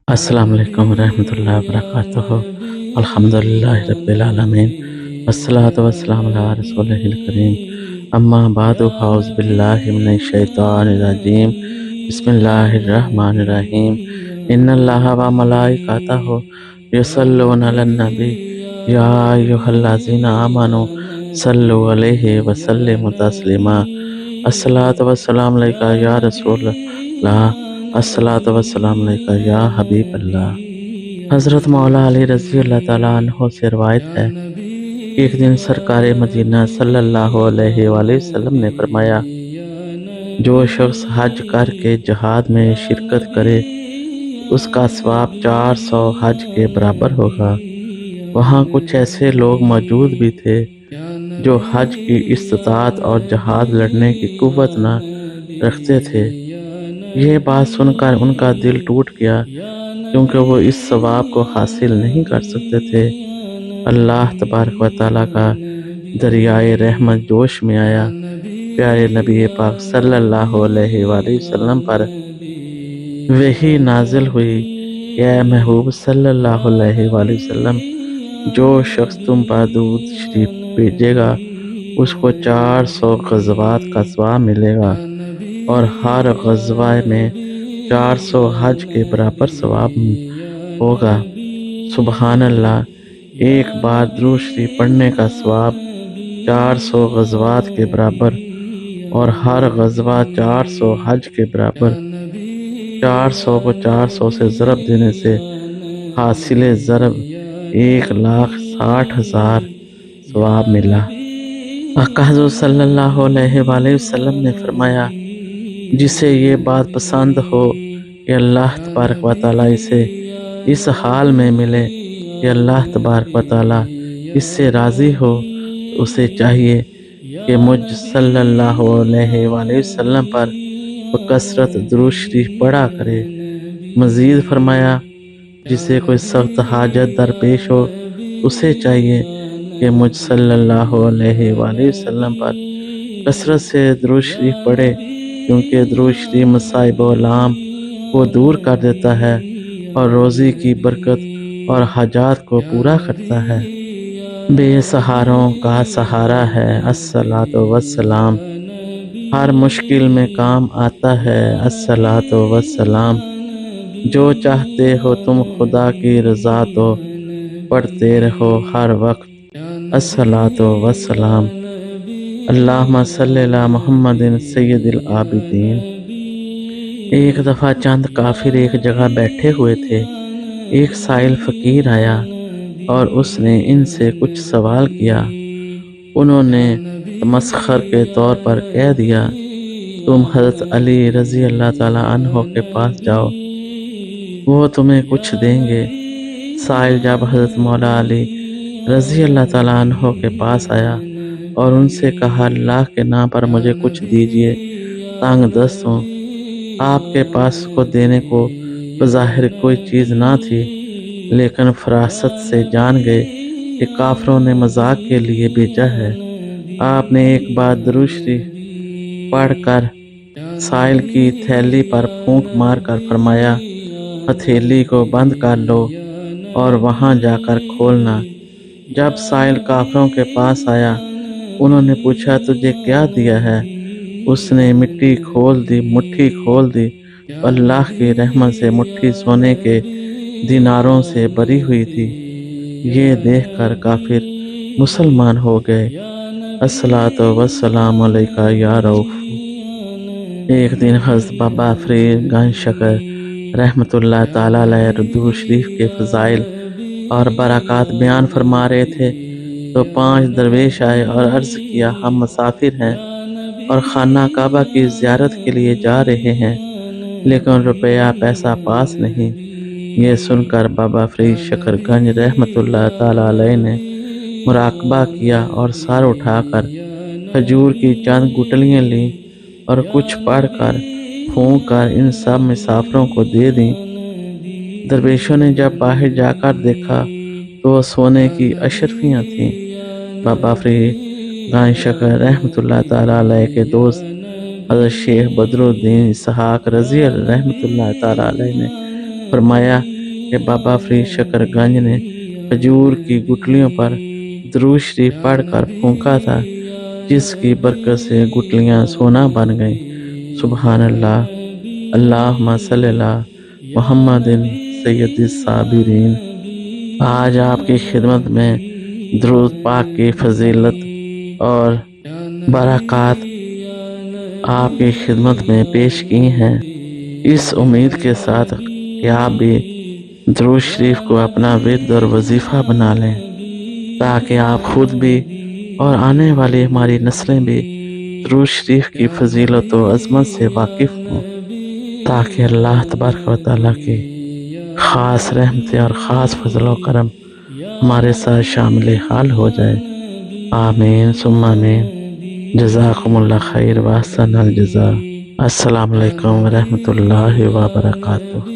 السلام علیکم ورحمۃ اللہ وبرکاتہ۔ الحمدللہ رب العالمین والصلاة والسلام علی رسولہ الکریم، اما بعد فاعوذ باللہ من الشیطان الرجیم، بسم اللہ الرحمن الرحیم۔ ان اللہ و ملائکتہ یصلون علی النبی یا ایھا الذین آمنوا صلوا علیہ وسلموا تسلیما۔ الصلاۃ والسلام علیکہ یا رسول اللہ، الصلاۃ والسلام علیکہ یا حبیب اللہ۔ حضرت مولا علی رضی اللہ تعالیٰ عنہ سے روایت ہے کہ ایک دن سرکار مدینہ صلی اللہ علیہ وآلہ وسلم نے فرمایا، جو شخص حج کر کے جہاد میں شرکت کرے اس کا ثواب 400 حج کے برابر ہوگا۔ وہاں کچھ ایسے لوگ موجود بھی تھے جو حج کی استطاعت اور جہاد لڑنے کی قوت نہ رکھتے تھے۔ یہ بات سن کر ان کا دل ٹوٹ گیا، کیونکہ وہ اس ثواب کو حاصل نہیں کر سکتے تھے۔ اللہ تبارک و تعالیٰ کا دریائے رحمت جوش میں آیا، پیارے نبی پاک صلی اللہ علیہ وآلہ وسلم پر وحی نازل ہوئی کہ اے محبوب صلی اللہ علیہ وآلہ وسلم، جو شخص تم پر درود شریف بھیجے گا اس کو 400 غزوات کا ثواب ملے گا، اور ہر غزوہ میں 400 حج کے برابر ثواب ہوگا۔ سبحان اللہ، ایک بار درود شریف پڑھنے کا ثواب 400 غزوات کے برابر، اور ہر غزوہ 400 حج کے برابر۔ 400 کو 400 سے ضرب دینے سے حاصل ضرب 1,60,000 ثواب ملا۔ آقا حضور صلی اللہ علیہ وآلہ وسلم نے فرمایا، جسے یہ بات پسند ہو کہ اللہ تبارک و تعالیٰ اسے اس حال میں ملے کہ اللہ تبارک و تعالیٰ اس سے راضی ہو، اسے چاہیے کہ مجھ صلی اللہ علیہ وآلہ وسلم پر بکثرت درود شریف پڑھا کرے۔ مزید فرمایا، جسے کوئی سخت حاجت درپیش ہو اسے چاہیے کہ مجھ صلی اللہ علیہ وآلہ وسلم پر کثرت سے درود شریف پڑھے، کیونکہ درود شریف مصائب و الام کو دور کر دیتا ہے اور روزی کی برکت اور حاجات کو پورا کرتا ہے۔ بے سہاروں کا سہارا ہے الصلاۃ والسلام، ہر مشکل میں کام آتا ہے الصلاۃ والسلام، جو چاہتے ہو تم خدا کی رضا تو پڑھتے رہو ہر وقت الصلاۃ والسلام۔ اللہم صلی علی محمد سید العابدین۔ ایک دفعہ چند کافر ایک جگہ بیٹھے ہوئے تھے۔ ایک سائل فقیر آیا اور اس نے ان سے کچھ سوال کیا۔ انہوں نے تمسخر کے طور پر کہہ دیا، تم حضرت علی رضی اللہ تعالیٰ عنہ کے پاس جاؤ، وہ تمہیں کچھ دیں گے۔ سائل جب حضرت مولا علی رضی اللہ تعالیٰ عنہ کے پاس آیا اور ان سے کہا، اللہ کے نام پر مجھے کچھ دیجیے، تنگ دست ہوں۔ آپ کے پاس کو دینے کو بظاہر کوئی چیز نہ تھی، لیکن فراست سے جان گئے کہ کافروں نے مذاق کے لیے بھیجا ہے۔ آپ نے ایک بار درود شریف پڑھ کر سائل کی تھیلی پر پھونک مار کر فرمایا، ہتھیلی کو بند کر لو اور وہاں جا کر کھولنا۔ جب سائل کافروں کے پاس آیا، انہوں نے پوچھا، تجھے کیا دیا ہے؟ اس نے مٹھی کھول دی، اللہ کی رحمت سے مٹھی سونے کے دیناروں سے بری ہوئی تھی۔ یہ دیکھ کر کافر مسلمان ہو گئے۔ الصلاۃ والسلام علیکہ یا رؤوف۔ ایک دن حضرت بابا فرید گنج شکر رحمۃ اللہ تعالیٰ علیہ درود شریف کے فضائل اور برکات بیان فرما رہے تھے تو 5 درویش آئے اور عرض کیا، ہم مسافر ہیں اور خانہ کعبہ کی زیارت کے لیے جا رہے ہیں، لیکن روپیہ پیسہ پاس نہیں۔ یہ سن کر بابا فرید شکر گنج رحمۃ اللہ تعالیٰ علیہ نے مراقبہ کیا اور سر اٹھا کر کھجور کی چند گٹلیاں لیں اور کچھ پڑھ کر پھونک کر ان سب مسافروں کو دے دیں۔ درویشوں نے جب باہر جا کر دیکھا تو وہ سونے کی اشرفیاں تھیں۔ بابا فرید گنج شکر رحمۃ اللہ تعالیٰ علیہ کے دوست حضرت شیخ بدر الدین اسحاق رضی رحمۃ اللہ تعالیٰ علیہ نے فرمایا، کہ بابا فرید شکرگنج نے کھجور کی گٹلیوں پر درود شریف پڑھ کر پھونکا تھا، جس کی برکت سے گٹلیاں سونا بن گئیں۔ سبحان اللہ، اللہم صلی اللہ محمد سید الصابرین۔ آج آپ کی خدمت میں درود پاک کی فضیلت اور برکات آپ کی خدمت میں پیش کی ہیں، اس امید کے ساتھ کہ آپ بھی درود شریف کو اپنا ورد اور وظیفہ بنا لیں، تاکہ آپ خود بھی اور آنے والی ہماری نسلیں بھی درود شریف کی فضیلت و عظمت سے واقف ہوں، تاکہ اللہ تبارک و تعالیٰ کی خاص رحمتیں اور خاص فضل و کرم ہمارے ساتھ شامل حال ہو جائے۔ آمین ثم آمین۔ جزاکم اللہ خیر و احسن الجزاء۔ السلام علیکم ورحمۃ اللہ وبرکاتہ۔